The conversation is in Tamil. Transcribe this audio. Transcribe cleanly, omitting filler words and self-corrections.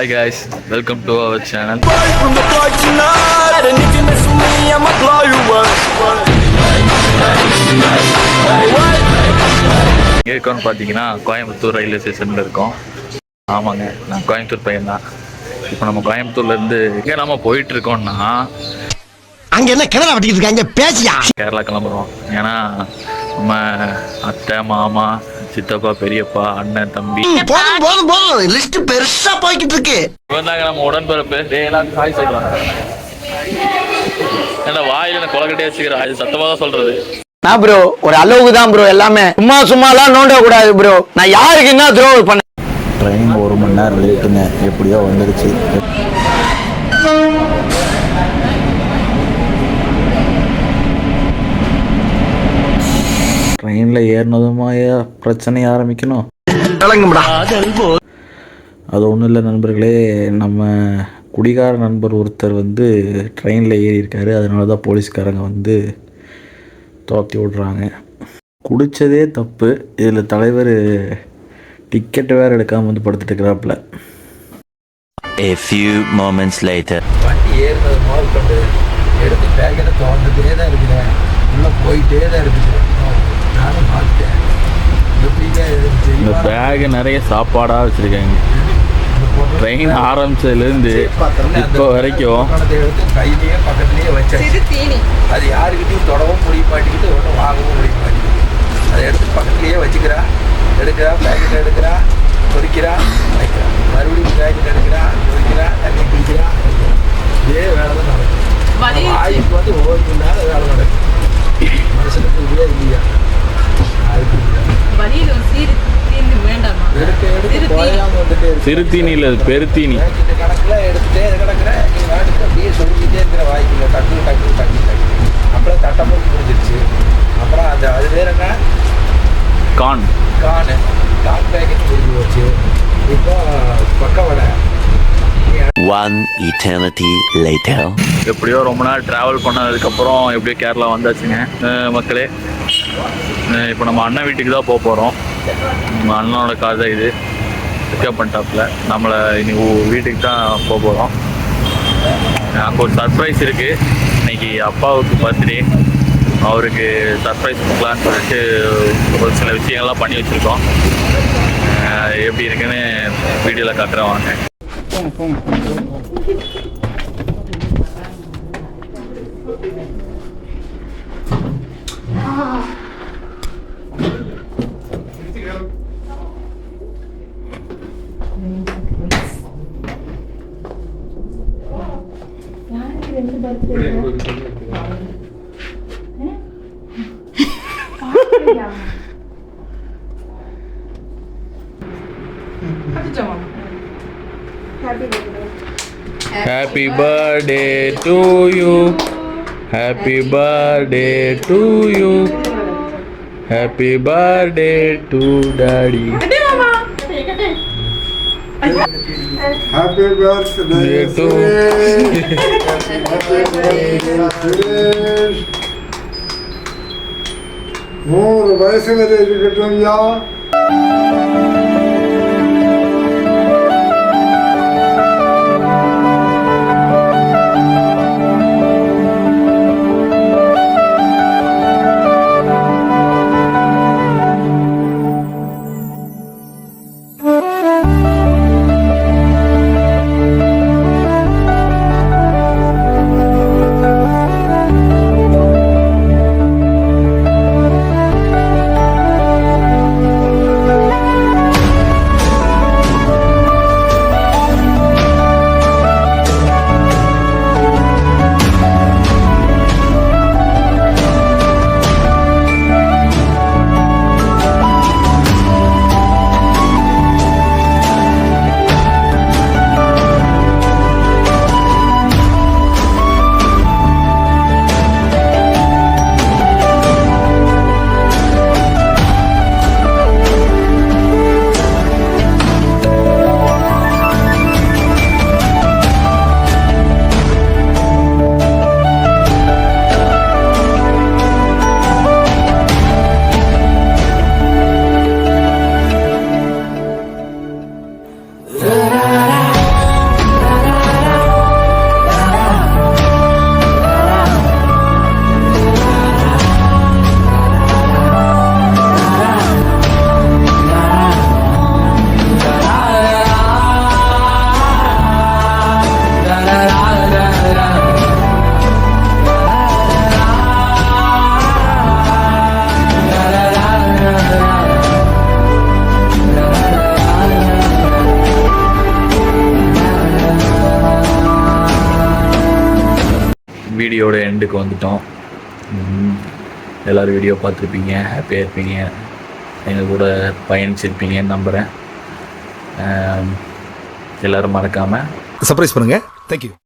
Hi guys, welcome to our channel. எங்கே இருக்கோம்னு பார்த்தீங்கன்னா கோயம்புத்தூர் ரயில்வே ஸ்டேஷனில் இருக்கோம். ஆமாங்க, நான் கோயம்புத்தூர் பையன் தான். இப்போ நம்ம கோயம்புத்தூர்லேருந்து எங்கே நம்ம போயிட்டு இருக்கோம்னா அங்க என்ன கிணறு வட்டிக்கிட்டு இருக்காங்க பேசியா கேரளா கிளம்புறோம். ஏன்னா நம்ம அத்தை, மாமா, சித்தப்பா, பெரியப்பா, அண்ணன், தம்பி போதும் போதும் போதும் லிஸ்ட் பெருசா போய்கிட்டு இருக்கு. இவன் தாங்க நம்ம உடன்பிறப்பு. எல்லாரும் காய் சொல்லுவாங்க. ஏன்னா வாயில கொலக்கட்டையே வச்சுக்கிறேன், அது சத்தமாக தான் சொல்றது. நான் ப்ரோ ஒரு அளவுக்கு தான் ப்ரோ, எல்லாமே சும்மாலாம் நோண்ட கூடாது ப்ரோ. நான் யாருக்கு என்ன த்ரோ பண்ண. ட்ரெயின் 1 மணி நேரம் லேட்டுங்க, எப்படியோ வந்துருச்சு. ட்ரெயினில் ஏறினதுமா பிரச்சனை ஆரம்பிக்கணும். அது ஒன்றும் இல்லை நண்பர்களே, நம்ம குடிகார நண்பர் ஒருத்தர் வந்து ட்ரெயினில் ஏறியிருக்காரு. அதனால தான் போலீஸ்காரங்க வந்து துரத்தி விட்றாங்க. குடித்ததே தப்பு, இதில் தலைவர் டிக்கெட்டு வேறு எடுக்காமல் வந்து படுத்துட்டு இருக்கிறாப்புல. A few moments later. வண்டி ஏறினது முதல் கொண்டு எடுத்து பேக்கெட்டை திறந்துட்டே தான் இருக்கிறேன், உள்ளே போயிட்டே தான் இருக்குது. நானும் பார்த்தேன் இந்த பேகு நிறைய சாப்பாடாக வச்சுருக்காங்க. ட்ரெயின் ஆரம்பிச்சதுலேருந்து இப்போ வரைக்கும் எடுத்து கையிலேயே பக்கத்துலேயே வச்சாச்சு. அது யாருக்கிட்டையும் தொடவும் முடிய மாட்டேங்குது, ஒன்றும் வாங்கவும் முடிய மாட்டேங்குது. அதை எடுத்து பக்கத்துலேயே வச்சுக்கிறா, எடுக்கிறா, பேக்கெட் எடுக்கிறா, பொறிக்கிறா, வைக்கிறா, மறுபடியும் பேக்கெட் எடுக்கிறா, பொறிக்கிறா, தண்ணி குடிக்கிறா. இதே வேலை தான் நடக்கும். வாய்க்கு வந்து ஓய்வு இல்லாத வேலை நடக்கும். மனுஷனுக்கு இதே இல்லையா? சிறுத்தீனி இல்லை, பெருத்தீனி. கணக்குல எடுத்துட்டே கிடக்குற நீ நாட்டுக்கு அப்படியே சொல்லிக்கிட்டே இருக்கிற வாய்க்குள்ள டக்கு டக்கு டக்கு டக்கு. அப்புறம் தட்டமும் முடிஞ்சிருச்சு. அப்புறம் அது வேற என்ன, கான் பேக்கெட் முடிஞ்சு போச்சு. இப்போ பக்கவடை. One eternity later. எப்படியோ ரொம்ப நாள் ட்ராவல் பண்ணதுக்கப்புறம் எப்படியோ கேரளா வந்தாச்சுங்க மக்களே. இப்போ நம்ம அண்ணன் வீட்டுக்கு தான் போக போகிறோம். நம்ம அண்ணனோட கார் தான் இது. பிக்கப் பண்ணிட்டாப்புல நம்மளை இனி வீட்டுக்கு தான் போக போகிறோம். அங்கே ஒரு சர்ப்ரைஸ் இருக்குது. இன்றைக்கி அப்பாவுக்கு பர்த்டே, அவருக்கு சர்ப்ரைஸ் கொடுக்கலான்னு சொல்லிட்டு ஒரு சில விஷயங்கள்லாம் பண்ணி வச்சுருக்கோம். எப்படி இருக்குன்னு வீடியோவில் காட்டுறேன் வாங்க. Happy birthday to you. Happy birthday to you. Happy birthday to daddy. Happy birthday to more வயசு வரை இருக்கட்டும் யா. எண்டுக்கு வந்துட்டோம். எல்லோரும் வீடியோ பார்த்துருப்பீங்க, ஹாப்பியாக இருப்பீங்க, எங்கள் கூட பயணிச்சிருப்பீங்கன்னு நம்புகிறேன். எல்லோரும் மறக்காமல் சர்ப்ரைஸ் பண்ணுங்க. தேங்க்யூ.